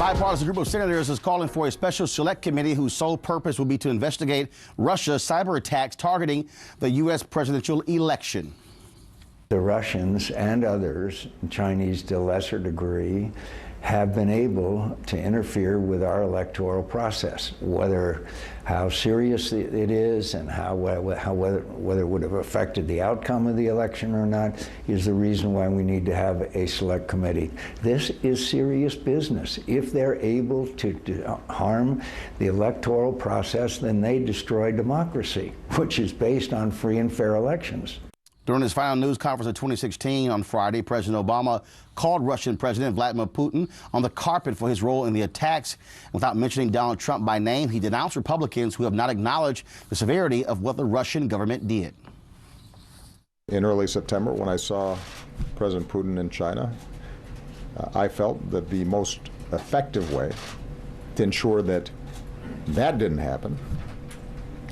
bipartisan group of senators is calling for a special select committee whose sole purpose will be to investigate Russia's cyber attacks targeting the U.S. presidential election. The Russians and others, Chinese to a lesser degree, have been able to interfere with our electoral process. How serious it is and whether it would have affected the outcome of the election or not is the reason why we need to have a select committee. This is serious business. If they're able to harm the electoral process, then they destroy democracy, which is based on free and fair elections. During his final news conference of 2016 on Friday, President Obama called Russian President Vladimir Putin on the carpet for his role in the attacks. Without mentioning Donald Trump by name, he denounced Republicans who have not acknowledged the severity of what the Russian government did. In early September, when I saw President Putin in China, I felt that the most effective way to ensure that that didn't happen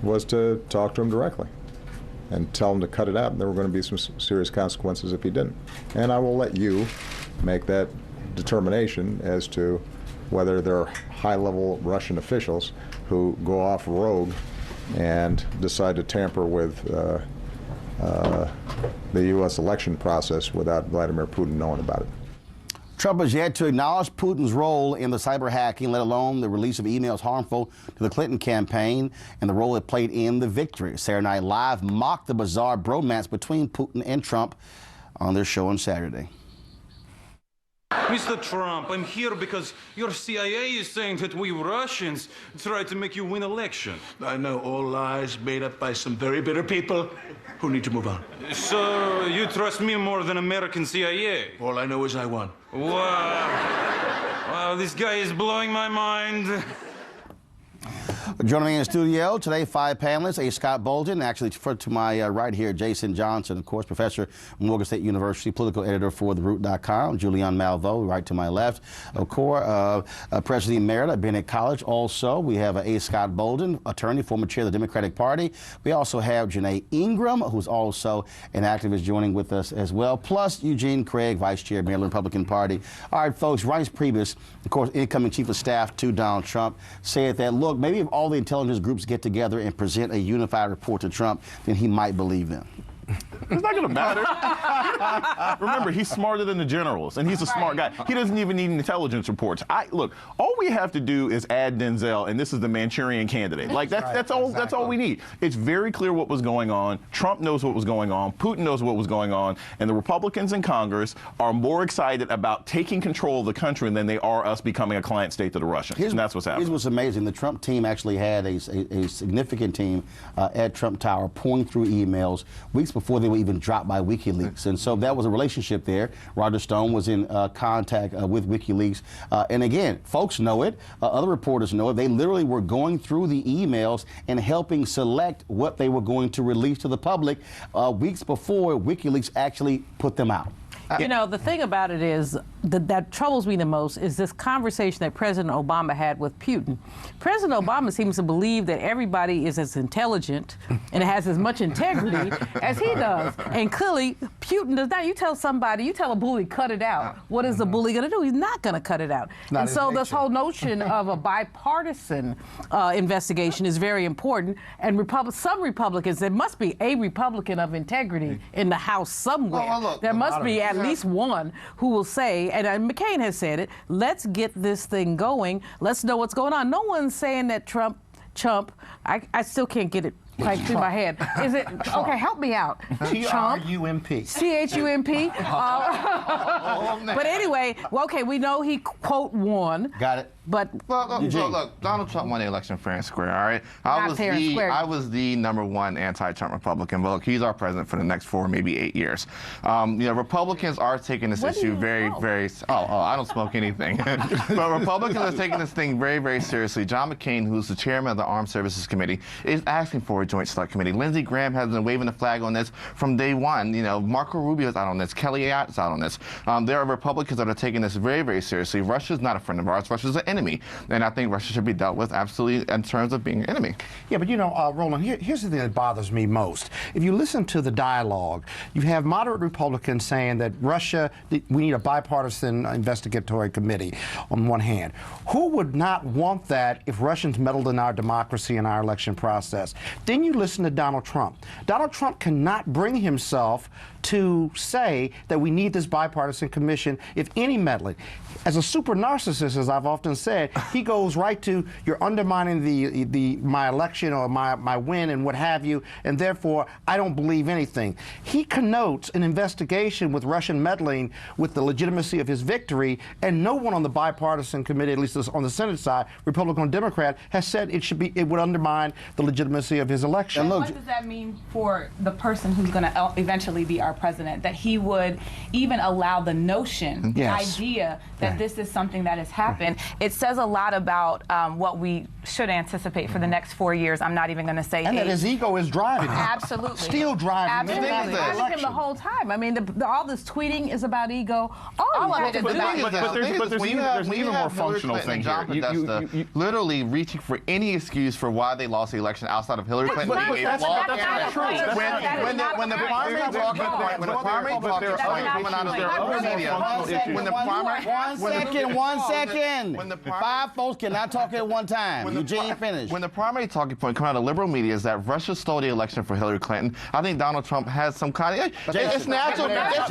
was to talk to him directly and tell him to cut it out, and there were going to be some serious consequences if he didn't. And I will let you make that determination as to whether there are high-level Russian officials who go off rogue and decide to tamper with the U.S. election process without Vladimir Putin knowing about it. Trump has yet to acknowledge Putin's role in the cyber hacking, let alone the release of emails harmful to the Clinton campaign and the role it played in the victory. Saturday Night Live mocked the bizarre bromance between Putin and Trump on their show on Saturday. Mr. Trump, I'm here because your CIA is saying that we Russians tried to make you win election. I know, all lies made up by some very bitter people who need to move on. So you trust me more than American CIA? All I know is I won. Wow. Wow, this guy is blowing my mind. Joining me in the studio today, 5 panelists: A. Scott Bolden, actually to my right here, Jason Johnson, of course, professor at Morgan State University, political editor for TheRoot.com, Julianne Malveaux, right to my left, of course, President Emerita at Bennett College. Also, we have A. Scott Bolden, attorney, former chair of the Democratic Party. We also have Janae Ingram, who's also an activist, joining with us as well, plus Eugene Craig, vice chair of the Maryland Republican Party. All right, folks, Reince Priebus, of course, incoming chief of staff to Donald Trump, said that, look, maybe if all the intelligence groups get together and present a unified report to Trump, then he might believe them. It's not going to matter. Remember, he's smarter than the generals, and he's a smart guy. He doesn't even need intelligence reports. Look, all we have to do is add Denzel, and this is the Manchurian candidate. Like that's all. That's all we need. It's very clear what was going on. Trump knows what was going on. Putin knows what was going on, and the Republicans in Congress are more excited about taking control of the country than they are us becoming a client state to the Russians. And that's what's happening. Here's what's amazing: the Trump team actually had a significant team at Trump Tower pouring through emails weeks before they were even dropped by WikiLeaks. And so that was a relationship there. Roger Stone was in contact with WikiLeaks. And again, folks know it. Other reporters know it. They literally were going through the emails and helping select what they were going to release to the public weeks before WikiLeaks actually put them out. You know, the thing about it is that troubles me the most is this conversation that President Obama had with Putin. President Obama seems to believe that everybody is as intelligent and has as much integrity as he does. And clearly, Putin does not. You tell somebody, you tell a bully, cut it out. What is the bully going to do? He's not going to cut it out. And so this whole notion of a bipartisan investigation is very important. And some Republicans, there must be a Republican of integrity in the House somewhere. Well, look, there must be at least one who will say, and McCain has said it, let's get this thing going. Let's know what's going on. No one's saying that Trump, I still can't get it right through my head. Is it, okay, help me out. T-R-U-M-P. C-H-U-M-P. But anyway, well, okay, we know he, quote, won. Got it. But look, Donald Trump won the election fair and square, all right? I was the #1 anti-Trump Republican, but look, he's our president for the next 4, maybe 8 years. You know, Republicans are taking this issue very, I don't smoke anything. But Republicans are taking this thing very, very seriously. John McCain, who's the chairman of the Armed Services Committee, is asking for Joint Select Committee. Lindsey Graham has been waving the flag on this from day one. You know, Marco Rubio's out on this. Kelly Ayat's out on this. There are Republicans that are taking this very, very seriously. Russia's not a friend of ours. Russia's an enemy. And I think Russia should be dealt with absolutely in terms of being an enemy. Yeah, but you know, Roland, here's the thing that bothers me most. If you listen to the dialogue, you have moderate Republicans saying that Russia, we need a bipartisan investigatory committee on one hand. Who would not want that if Russians meddled in our democracy and our election process? Then you listen to Donald Trump. Donald Trump cannot bring himself to say that we need this bipartisan commission if any meddling. As a super narcissist, as I've often said, he goes right to, you're undermining my election or my win and what have you, and therefore I don't believe anything. He connotes an investigation with Russian meddling with the legitimacy of his victory, and no one on the bipartisan committee, at least on the Senate side, Republican or Democrat, has said it would undermine the legitimacy of his election. And what does that mean for the person who's going to eventually be our president, that he would even allow the notion, the idea that this is something that has happened? It says a lot about what we should anticipate for the next 4 years. I'm not even going to say and that his ego is driving him. Absolutely. Still driving him. Absolutely. Driving him the whole time. I mean, all this tweeting is about ego. All of it is about ego. But there's an even more functional thing here. You literally reaching for any excuse for why they lost the election outside of Hillary Clinton being a flawed candidate. When the primary talking point, when the primary talking point coming out of their own media, when the primary... One second. Five folks cannot talk at one time. Eugene, finish. When the primary talking point coming out of liberal media is that Russia stole the election for Hillary Clinton, I think Donald Trump has some kind of... It's natural for him to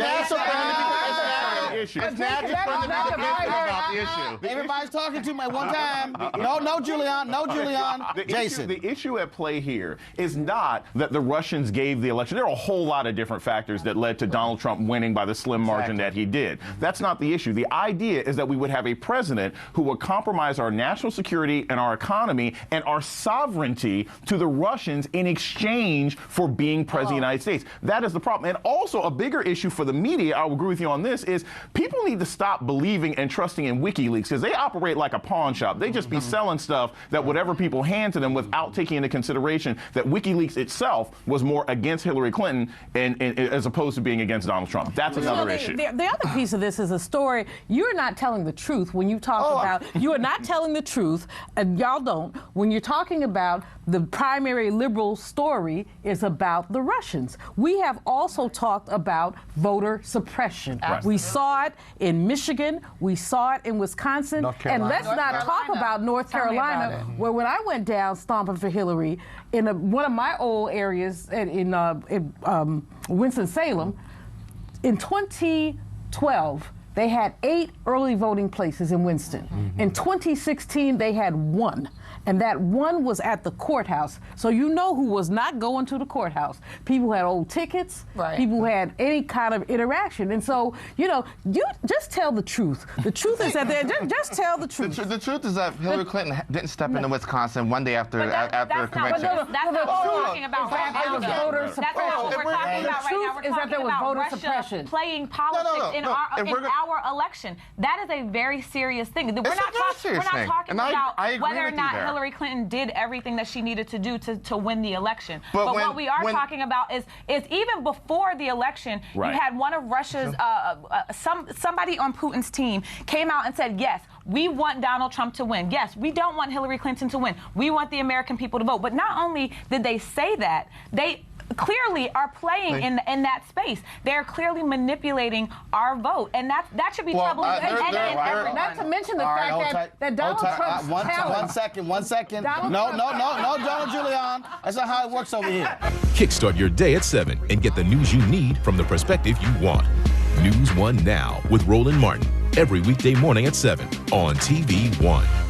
be about the issue. Everybody's talking to me at one time. No, Julian. No, Julian. Jason. The issue at play here is not that the Russians gave the election. There are a whole lot of different factors that led to Donald Trump winning by the slim margin that he did. That's not the issue. The idea is that we would have a president who would compromise our national security and our economy and our sovereignty to the Russians in exchange for being president of the United States. That is the problem. And also a bigger issue for the media, I will agree with you on this, is people need to stop believing and trusting in WikiLeaks because they operate like a pawn shop. They just be selling stuff that whatever people hand to them without taking into consideration that WikiLeaks itself was more against Hillary Clinton and as opposed to being against Donald Trump. That's another issue. The other piece of this is a story. You're not telling the truth when you talk about, you are not telling the truth, and y'all don't, when you're talking about the primary liberal story is about the Russians. We have also talked about voter suppression. We saw it in Michigan, we saw it in Wisconsin, and let's not talk about North Carolina, where when I went down stomping for Hillary, in one of my old areas in Winston-Salem, in 2012, they had 8 early voting places in Winston. In 2016, they had 1. And that 1 was at the courthouse. So you know who was not going to the courthouse. People who had old tickets, people who had any kind of interaction. And so, you know, you just tell the truth. The truth is that just tell the truth. The truth is that Hillary Clinton didn't step into Wisconsin one day after a convention. That's not what we're talking about right now. That's not what we're talking about right now. We're talking about Russia playing politics in our election. That is a very serious thing. We're not talking about whether or not Hillary Clinton did everything that she needed to do to win the election. But what we are talking about is even before the election, you had one of Russia's, somebody on Putin's team came out and said, yes, we want Donald Trump to win. Yes, we don't want Hillary Clinton to win. We want the American people to vote. But not only did they say that, they clearly are playing in that space. They're clearly manipulating our vote, and that should be troubling. Not to mention the fact that Donald Trump's One second. No, Donald Julian. That's not how it works over here. Kickstart your day at 7 and get the news you need from the perspective you want. NewsOne Now with Roland Martin. Every weekday morning at 7 on TV 1.